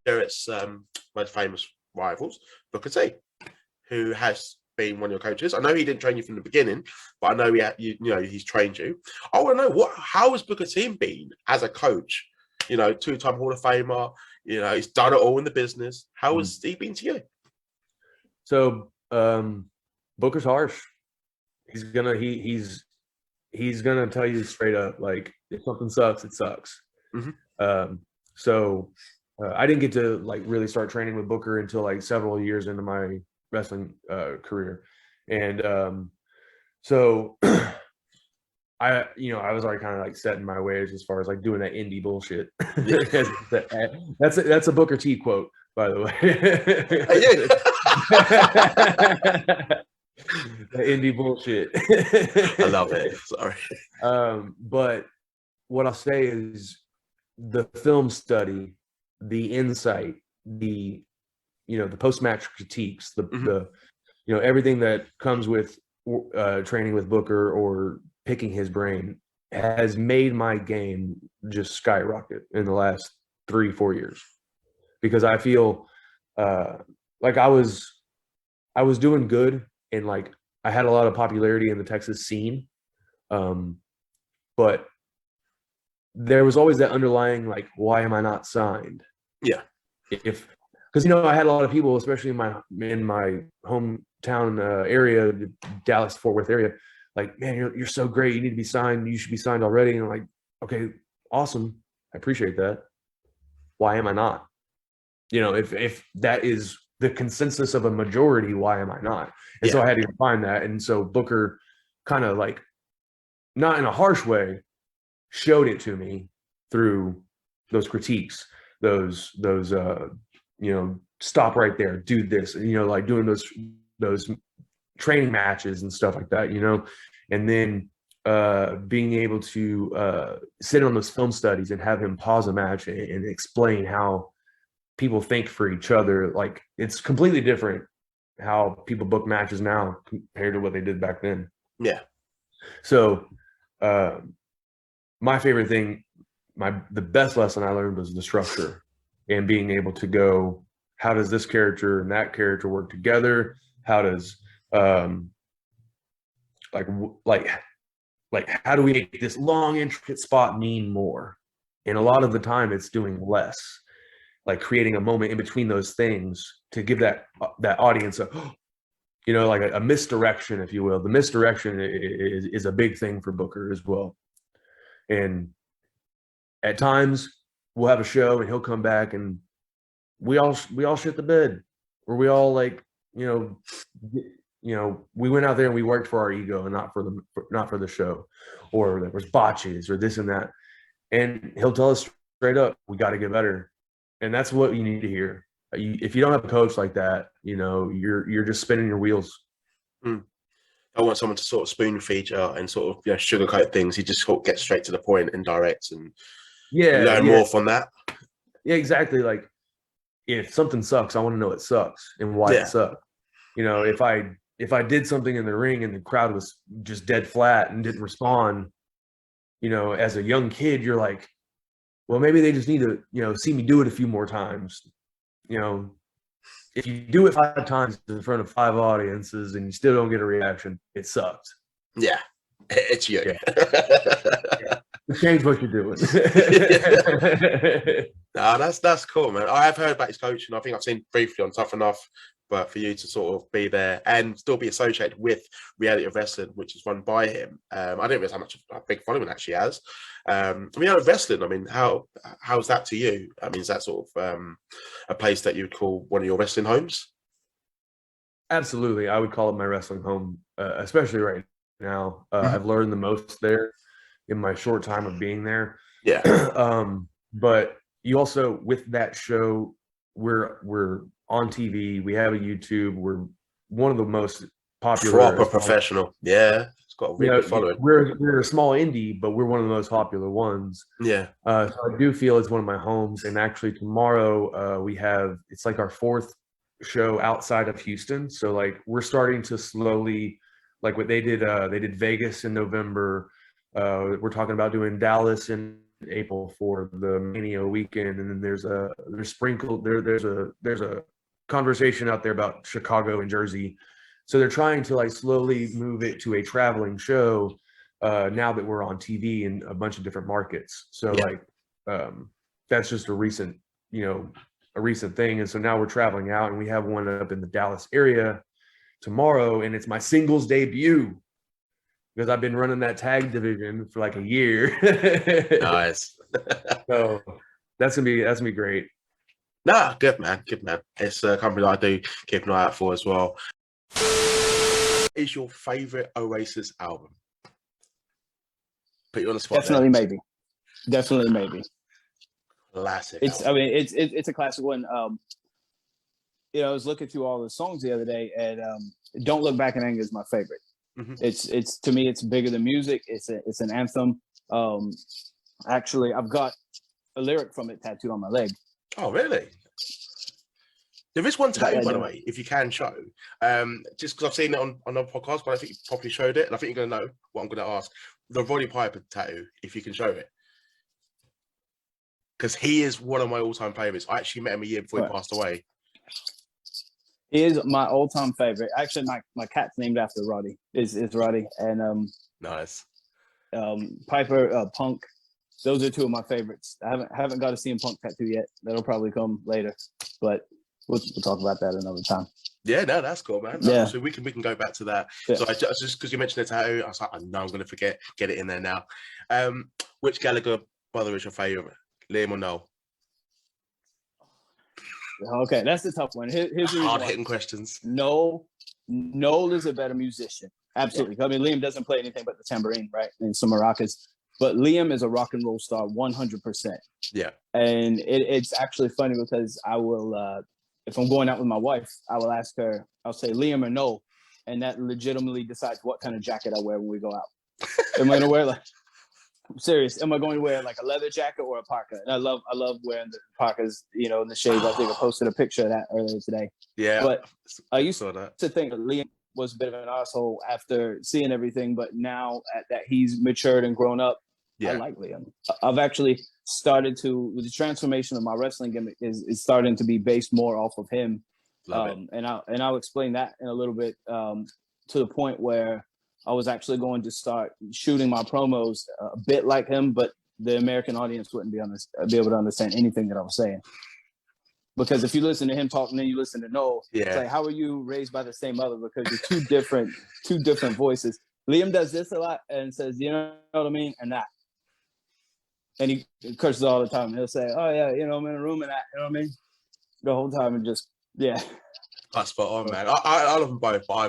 Jarrett's most famous rivals, Booker T, who has been one of your coaches. I know he didn't train you from the beginning, but I know he's trained you. I want to know how has Booker T been as a coach? Two-time Hall of Famer. He's done it all in the business. How has he been to you? So Booker's harsh. He's gonna tell you straight up, like, if something sucks, it sucks. Mm-hmm. I didn't get to really start training with Booker until several years into my wrestling career, and so I was already kind of set in my ways as far as doing that indie bullshit. That's a Booker T quote, by the way. The indie bullshit. I love it. Sorry. But what I'll say is the film study, the insight, the post-match critiques, the everything that comes with training with Booker or picking his brain has made my game just skyrocket in the last 3-4 years, because I feel like I was doing good, and I had a lot of popularity in the Texas scene, but there was always that underlying why am I not signed? Yeah. Because I had a lot of people, especially in my hometown area, the Dallas Fort Worth area, man, you're so great, you need to be signed, you should be signed already. And I'm like, okay, awesome, I appreciate that. Why am I not? If that is the consensus of a majority, why am I not? And so I had to find that. And so Booker kind of not in a harsh way showed it to me through those critiques, those stop right there, do this, doing those training matches and stuff like that, and then being able to sit on those film studies and have him pause a match and explain how people think for each other. It's completely different how people book matches now compared to what they did back then. Yeah. So my favorite thing, the best lesson I learned was the structure, and being able to go, how does this character and that character work together? How does how do we make this long, intricate spot mean more? And a lot of the time it's doing less, creating a moment in between those things to give that audience a misdirection, if you will. The misdirection is a big thing for Booker as well. And at times we'll have a show and he'll come back and we all shit the bed, or we all we went out there and we worked for our ego and not for the show, or there was botches or this and that. And he'll tell us straight up, we got to get better. And that's what you need to hear. If you don't have a coach like that, you're just spinning your wheels. I want someone to sort of spoon feed you and sort of sugarcoat things. You just sort of get straight to the point and direct and learn more from that. Yeah, exactly. If something sucks, I want to know it sucks and why it sucks. If I did something in the ring and the crowd was just dead flat and didn't respond, as a young kid, you're like, well, maybe they just need to, see me do it a few more times. If you do it 5 times in front of 5 audiences and you still don't get a reaction, it sucks. Yeah, it's you. Yeah. Change what you're doing. No, that's cool, man. I have heard about his coaching. I think I've seen briefly on Tough Enough, but for you to sort of be there and still be associated with Reality of Wrestling, which is run by him, I didn't realize how much of a big following actually has. Wrestling, how's that to you? Is that sort of a place that you would call one of your wrestling homes? Absolutely. I would call it my wrestling home, especially right now. I've learned the most there in my short time of being there. Yeah. But you also, with that show, we're on TV. We have a YouTube. We're one of the most popular. Proper professional. Yeah. It's got a really good following. We're a small indie, but we're one of the most popular ones. Yeah. So I do feel it's one of my homes. And actually tomorrow it's our 4th show outside of Houston. So we're starting to slowly, what they did Vegas in November. We're talking about doing Dallas in April for the Mania weekend, and then there's a conversation out there about Chicago and Jersey. So they're trying to like slowly move it to a traveling show now that we're on TV in a bunch of different markets. So that's just a recent thing. And so now we're traveling out, and we have one up in the Dallas area tomorrow, and it's my singles debut because I've been running that tag division for like a year. Nice. So that's gonna be great. Nah, good man. It's a company that I do keep an eye out for as well. Is your favorite Oasis album? Put you on the spot. Definitely maybe. Classic. It's album. I mean it's a classic one. I was looking through all the songs the other day, and Don't Look Back in Anger is my favorite. Mm-hmm. It's to me, it's bigger than music. It's an anthem. Actually, I've got a lyric from it tattooed on my leg. Oh, really? There is one tattoo, by the way, if you can show. Just because I've seen it on a podcast, but I think you probably showed it, and I think you're going to know what I'm going to ask. The Roddy Piper tattoo, if you can show it. Because he is one of my all-time favorites. I actually met him a year before he passed away. He is my all-time favorite. Actually, my cat's named after Roddy. Is Roddy, and nice. Piper, Punk. Those are two of my favorites. I haven't got a CM Punk tattoo yet. That'll probably come later, but we'll talk about that another time. Yeah, no, that's cool, man. Yeah. So we can go back to that. Yeah. So I just because you mentioned the tattoo, I was like, I know I'm going to forget. Get it in there now. Which Gallagher brother is your favorite? Liam or Noel? Okay, that's a tough one. Here's the hard-hitting questions. Noel is a better musician. Absolutely. Yeah. I mean, Liam doesn't play anything but the tambourine, right? And some maracas. But Liam is a rock and roll star, 100%. Yeah. And it's actually funny because I will, if I'm going out with my wife, I will ask her, I'll say Liam or Noel. And that legitimately decides what kind of jacket I wear when we go out. Am I going to wear I'm serious. Am I going to wear like a leather jacket or a parka? And I love wearing the parkas, in the shades. I think I posted a picture of that earlier today. Yeah. But I used to think that Liam was a bit of an asshole after seeing everything, but now that he's matured and grown up, I like Liam. I've actually started with the transformation of my wrestling gimmick is starting to be based more off of him. And I'll explain that in a little bit, to the point where I was actually going to start shooting my promos a bit like him, but the American audience wouldn't be able to understand anything that I was saying. Because if you listen to him talk and then you listen to Noel, it's like, how are you raised by the same mother? Because you're two different voices. Liam does this a lot and says, you know what I mean? And that. And he curses all the time. He'll say, oh yeah, I'm in a room and that, you know what I mean? The whole time, and just, yeah. That's spot on, man. I love them both, but I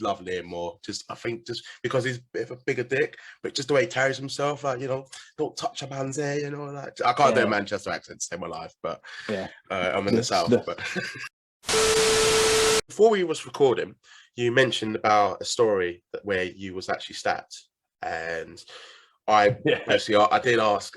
love Liam more. I think because he's a bit of a bigger dick, but just the way he carries himself, like, don't touch your hands there, like I can't do a Manchester accent to save my life, but I'm in the south. But before we was recording, you mentioned about a story where you was actually stabbed, and I did ask,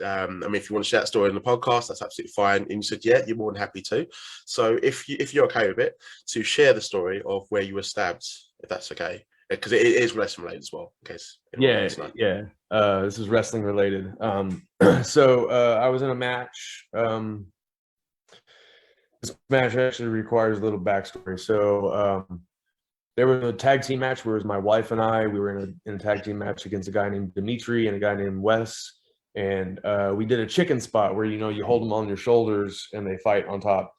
if you want to share that story in the podcast, that's absolutely fine. And you said, yeah, you're more than happy to. So if you're okay with it, to share the story of where you were stabbed, if that's okay, because it is wrestling related as well. In case this is wrestling related. So I was in a match. This match actually requires a little backstory. So there was a tag team match where it was my wife and I. We were in a tag team match against a guy named Dimitri and a guy named Wes. And we did a chicken spot where, you hold them on your shoulders and they fight on top.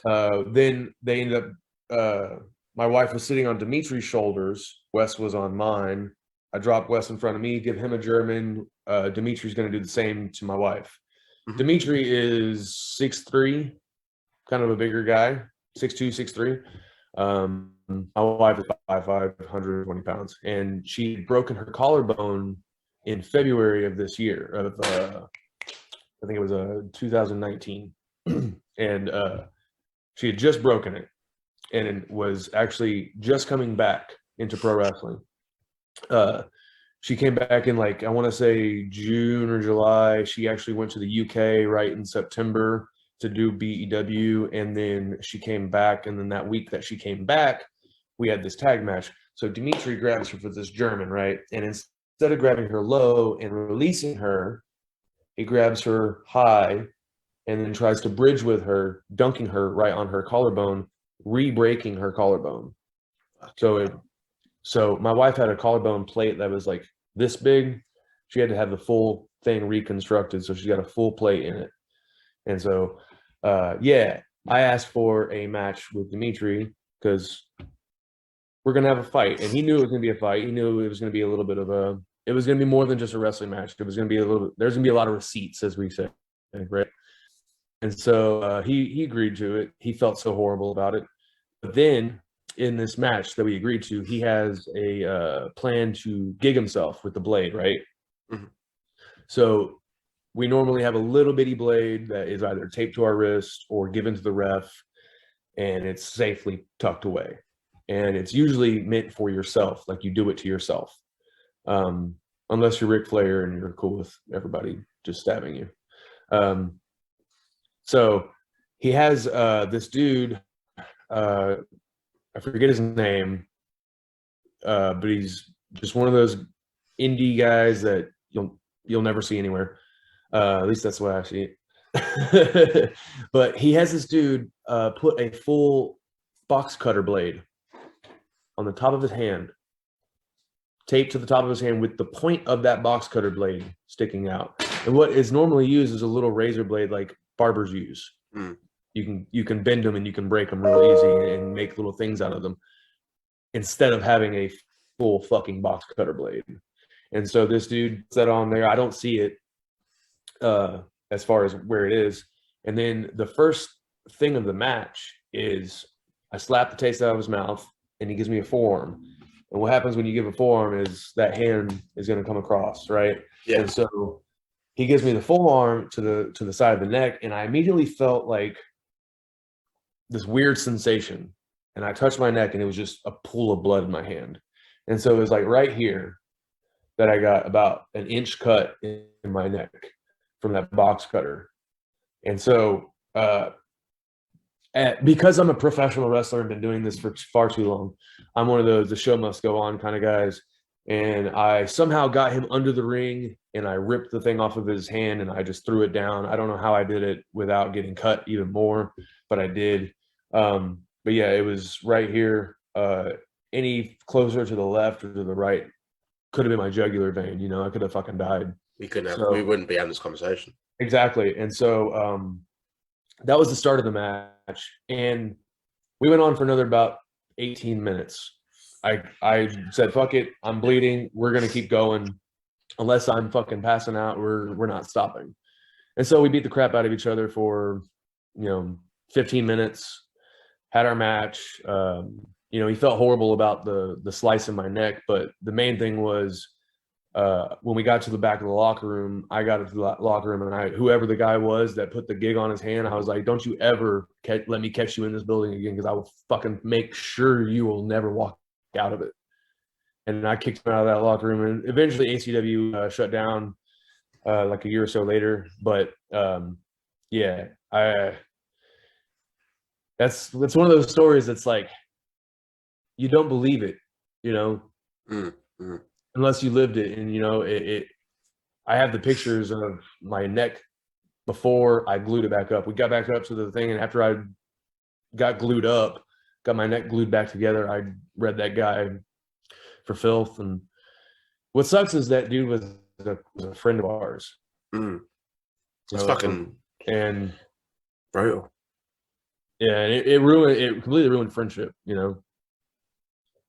Then they ended up, my wife was sitting on Dimitri's shoulders. Wes was on mine. I dropped Wes in front of me, give him a German. Dimitri's going to do the same to my wife. Mm-hmm. Dimitri is 6'3", kind of a bigger guy, 6'2", 6'3". My wife is 5'5", 120 pounds, and she'd broken her collarbone in February of this year. I think it was 2019, and she had just broken it, and it was actually just coming back into pro wrestling. She came back in I want to say June or July. She actually went to the UK right in September to do BEW, and then she came back, and then that week that she came back, we had this tag match. So Dimitri grabs her for this German, right? And instead of grabbing her low and releasing her, he grabs her high and then tries to bridge with her, dunking her right on her collarbone, re-breaking her collarbone. So my wife had a collarbone plate that was like this big. She had to have the full thing reconstructed, so she got a full plate in it. And so, yeah, I asked for a match with Dimitri because we're gonna have a fight, and he knew it was gonna be a fight. He knew it was gonna be a little bit of a. It was gonna be more than just a wrestling match. It was gonna be a little. There's gonna be a lot of receipts, as we say, right? And so he agreed to it. He felt so horrible about it. But then in this match that we agreed to, he has a plan to gig himself with the blade, right? Mm-hmm. So we normally have a little bitty blade that is either taped to our wrist or given to the ref, and it's safely tucked away. And it's usually meant for yourself, like you do it to yourself. Unless you're Ric Flair and you're cool with everybody just stabbing you. So he has this dude, I forget his name, but he's just one of those indie guys that you'll never see anywhere. At least that's what I see it. But he has this dude put a full box cutter blade on the top of his hand, taped to the top of his hand with the point of that box cutter blade sticking out. And what is normally used is a little razor blade like barbers use. Mm. You can bend them and you can break them real easy and make little things out of them instead of having a full fucking box cutter blade. And so this dude puts that on there. I don't see it as far as where it is. And then the first thing of the match is I slap the taste out of his mouth and he gives me a forearm. And what happens when you give a forearm is that hand is going to come across, right? Yeah. And so he gives me the forearm to the side of the neck, and I immediately felt like this weird sensation. And I touched my neck, and it was just a pool of blood in my hand. And so it was like right here that I got about an inch cut in my neck from that box cutter. And so because I'm a professional wrestler and been doing this for far too long, I'm one of those the show must go on kind of guys. And I somehow got him under the ring and I ripped the thing off of his hand and I just threw it down. I don't know how I did it without getting cut even more, but I did. But yeah, it was right here. Any closer to the left or to the right could have been my jugular vein. You know, I could have fucking died. We wouldn't be having this conversation. Exactly. And so that was the start of the match. And we went on for another about 18 minutes. I said, fuck it, I'm bleeding. We're going to keep going. Unless I'm fucking passing out, we're not stopping. And so we beat the crap out of each other for, 15 minutes, had our match. He felt horrible about the slice in my neck, but the main thing was when we got to the back of the locker room, I got into the locker room and whoever the guy was that put the gig on his hand, I was like, don't you ever let me catch you in this building again, because I will fucking make sure you will never walk out of it. And I kicked him out of that locker room, and eventually ACW shut down like a year or so later. But yeah, that's one of those stories that's like, you don't believe it, Mm-hmm. unless you lived it. And I have the pictures of my neck before I glued it back up. We got back up to the thing, and after I got glued up, got my neck glued back together, I read that guy for filth. And what sucks is that dude was a friend of ours. It's fucking and brutal. Yeah, and it completely ruined friendship,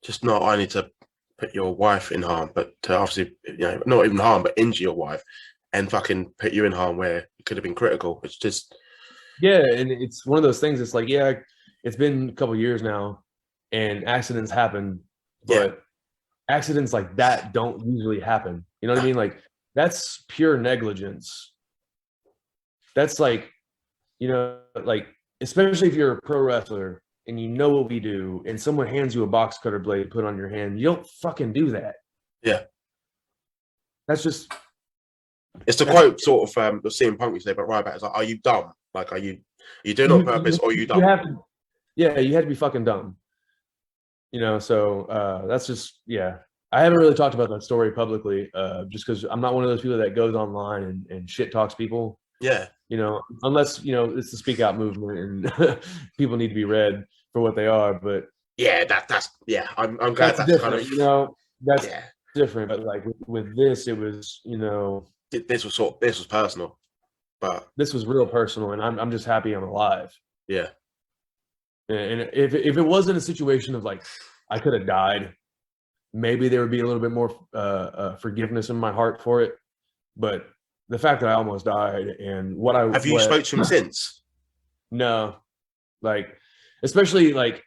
Just not only to put your wife in harm, but to obviously, not even harm, but injure your wife and fucking put you in harm where it could have been critical. It's just, yeah, and it's one of those things. It's like, yeah, it's been a couple of years now, and accidents happen, but accidents like that don't usually happen. You know what I mean? Like, that's pure negligence. That's like, like, especially if you're a pro wrestler and you know what we do, and someone hands you a box cutter blade to put on your hand, you don't fucking do that. Yeah. That's just. It's the quote sort of the CM Punk we say, but right back, it's like, are you dumb? Like, are you doing it on purpose, or are you dumb? You have to be fucking dumb. So that's just, yeah. I haven't really talked about that story publicly, just because I'm not one of those people that goes online and shit talks people. Yeah. You know, unless, you know, it's the speak out movement and people need to be read for what they are. But yeah, that's I'm glad that's different, kind of, you know, that's yeah. different. But like with this, it was, you know, This was personal, but this was real personal, and I'm just happy I'm alive. yeah. And if it wasn't a situation of like I could have died, maybe there would be a little bit more forgiveness in my heart for it. But the fact that I almost died and Have you spoke to him since? No, like, especially like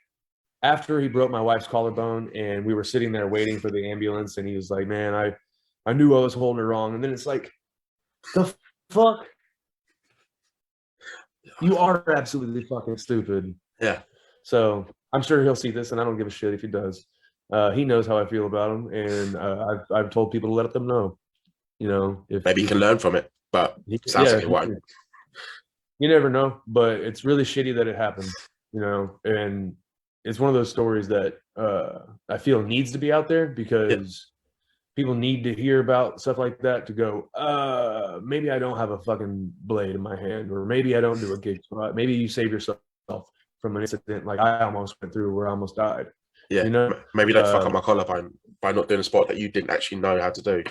after he broke my wife's collarbone and we were sitting there waiting for the ambulance, and he was like, man, I knew I was holding her wrong. And then it's like, the fuck? You are absolutely fucking stupid. Yeah. So I'm sure he'll see this, and I don't give a shit if he does. He knows how I feel about him, and I've told people to let them know. You know, if maybe he can learn from it, but sounds like he won't. You never know, but it's really shitty that it happened. You know, and it's one of those stories that I feel needs to be out there because people need to hear about stuff like that to go, maybe I don't have a fucking blade in my hand, or maybe I don't do a gig spot. Maybe you save yourself from an incident like I almost went through where I almost died. Yeah, you know, maybe don't fuck up my collarbone by not doing a spot that you didn't actually know how to do.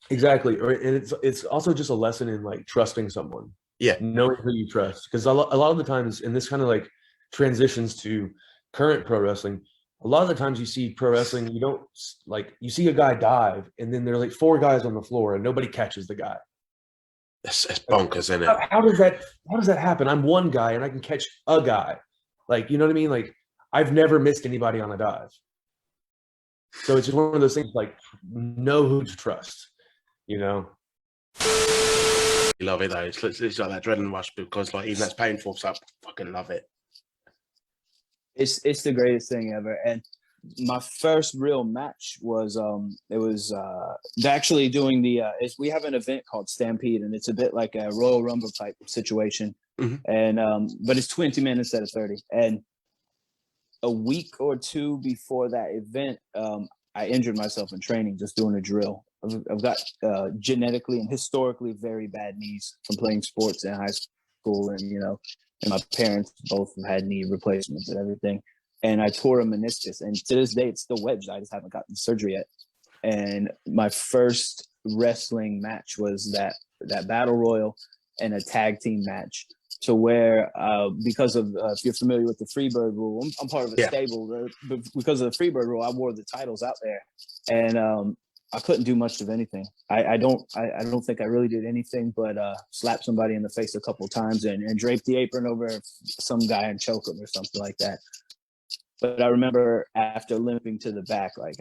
Exactly, and it's also just a lesson in like trusting someone. Yeah, knowing who you trust, because a lot of the times, and this kind of like transitions to current pro wrestling. A lot of the times you see pro wrestling, you don't like, you see a guy dive, and then there are like 4 guys on the floor, and nobody catches the guy. It's bonkers, isn't it? How does that happen? I'm one guy and I can catch a guy. Like, you know what I mean? Like, I've never missed anybody on a dive. So it's just one of those things, like, know who to trust, you know? You love it though. It's like that adrenaline rush, because like even that's painful, so I fucking love it. It's the greatest thing ever. And my first real match was actually doing the we have an event called Stampede, and it's a bit like a Royal Rumble type situation. Mm-hmm. And but it's 20 men instead of 30. And a week or two before that event, I injured myself in training just doing a drill. I've got genetically and historically very bad knees from playing sports in high school, and and my parents both have had knee replacements and everything. And I tore a meniscus, and to this day it's still wedged. I just haven't gotten surgery yet. And my first wrestling match was that battle royal and a tag team match, to where because of if you're familiar with the Freebird rule, I'm part of a stable, but because of the Freebird rule, I wore the titles out there, and I couldn't do much of anything. I don't think I really did anything but slap somebody in the face a couple of times and drape the apron over some guy and choke him or something like that. But I remember after limping to the back, like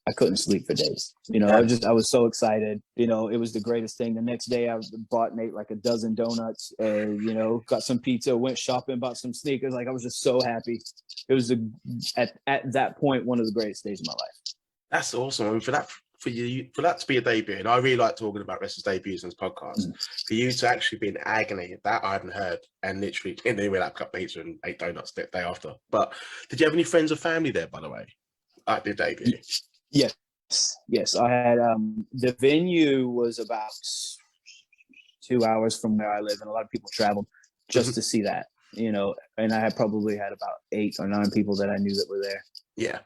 I couldn't sleep for days. I was so excited. It was the greatest thing. The next day I bought and ate like a dozen donuts and, got some pizza, went shopping, bought some sneakers. Like, I was just so happy. It was at that point, one of the greatest days of my life. That's awesome. I mean, for that to be a debut, and I really like talking about wrestlers' debuts on this podcast. Mm-hmm. For you to actually be in agony, that I hadn't heard, and literally in the that cup pizza and 8 donuts the day after. But did you have any friends or family there, by the way, at the debut? Yes. I had the venue was about 2 hours from where I live, and a lot of people traveled just to see that. And I had probably had about 8 or 9 people that I knew that were there. Yeah.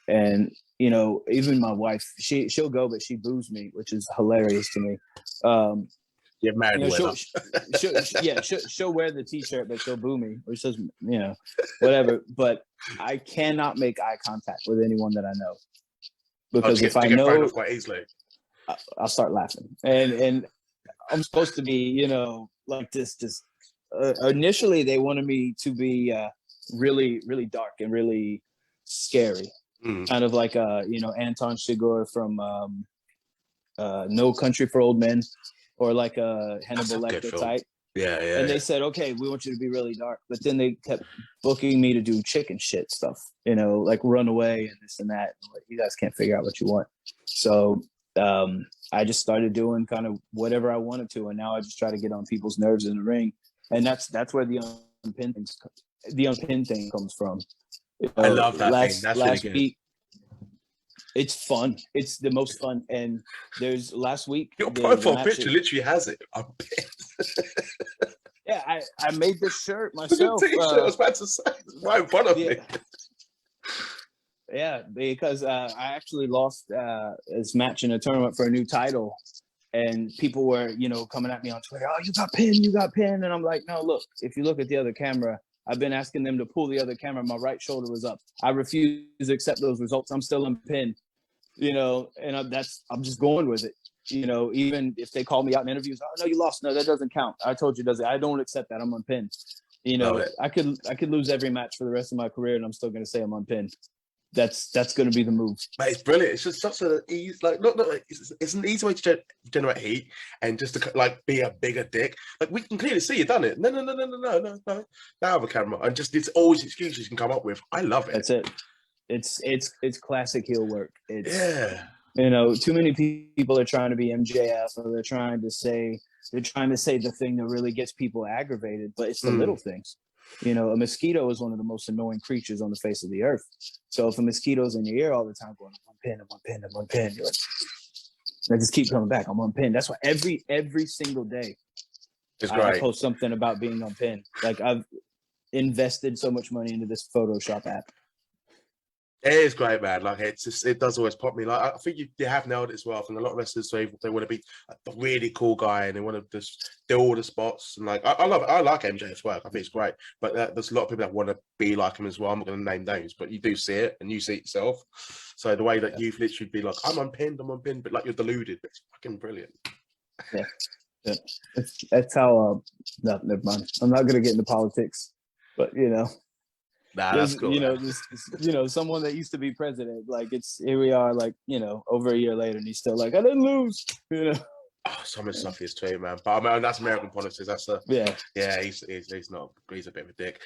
And even my wife, she'll go, but she boos me, which is hilarious to me. You're married, she'll wear the T-shirt, but she'll boo me, or says, whatever. But I cannot make eye contact with anyone that I know, because if I know, quite easily, I'll start laughing. And I'm supposed to be, like this. Just initially, they wanted me to be really, really dark and really scary. Kind of like Anton Chigurh from No Country for Old Men, or like a Hannibal Lecter type. Yeah. And they said, okay, we want you to be really dark. But then they kept booking me to do chicken shit stuff, like run away and this and that. Like, you guys can't figure out what you want. So I just started doing kind of whatever I wanted to, and now I just try to get on people's nerves in the ring, and that's where the unpin thing comes from. I love that thing. That's really good. It's fun. It's the most fun. And there's last week. Your the profile picture matches- literally has it. I'm pissed. Yeah, I made this shirt The myself. t-shirt I was about to say. It's right in front of me. Yeah, because I actually lost this match in a tournament for a new title, and people were, coming at me on Twitter. Oh, you got pinned, and I'm like, no, look. If you look at the other camera, I've been asking them to pull the other camera. My right shoulder was up. I refuse to accept those results. I'm still unpinned, and I'm just going with it. Even if they call me out in interviews, oh no, you lost. No, that doesn't count. I told you, does it? I don't accept that. I'm unpinned. I could lose every match for the rest of my career, and I'm still going to say I'm unpinned. That's going to be the move. Mate, it's brilliant. It's just such an easy, it's an easy way to generate heat and just to be a bigger dick. Like, we can clearly see you done it. No. Now have a camera, and just it's always excuses you can come up with. I love it. That's it. It's classic heel work. Yeah. Too many people are trying to be MJF, or they're trying to say the thing that really gets people aggravated, but it's the little things. A mosquito is one of the most annoying creatures on the face of the earth. So if a mosquito's in your ear all the time going, I'm unpinned, you're like, I just keep coming back, I'm unpinned. That's why every single day I post something about being unpinned. Like, I've invested so much money into this Photoshop app. It is great, man. Like, it does always pop me. Like, I think you have nailed it as well. I think a lot of wrestlers, they want to be a really cool guy, and they want to just do all the spots. And I love it. I like MJ's work. I think it's great. But there's a lot of people that want to be like him as well. I'm not going to name names, but you do see it, and you see it yourself. So the way that you've literally be like, I'm unpinned, but like, you're deluded. It's fucking brilliant. Yeah. That's how. No, never mind. I'm not going to get into politics, but Nah, that's cool. Someone that used to be president, here we are, over a year later, and he's still like, I didn't lose, Oh, so much stuff is too, man. But I mean, that's American politics. That's yeah. He's not. He's a bit of a dick.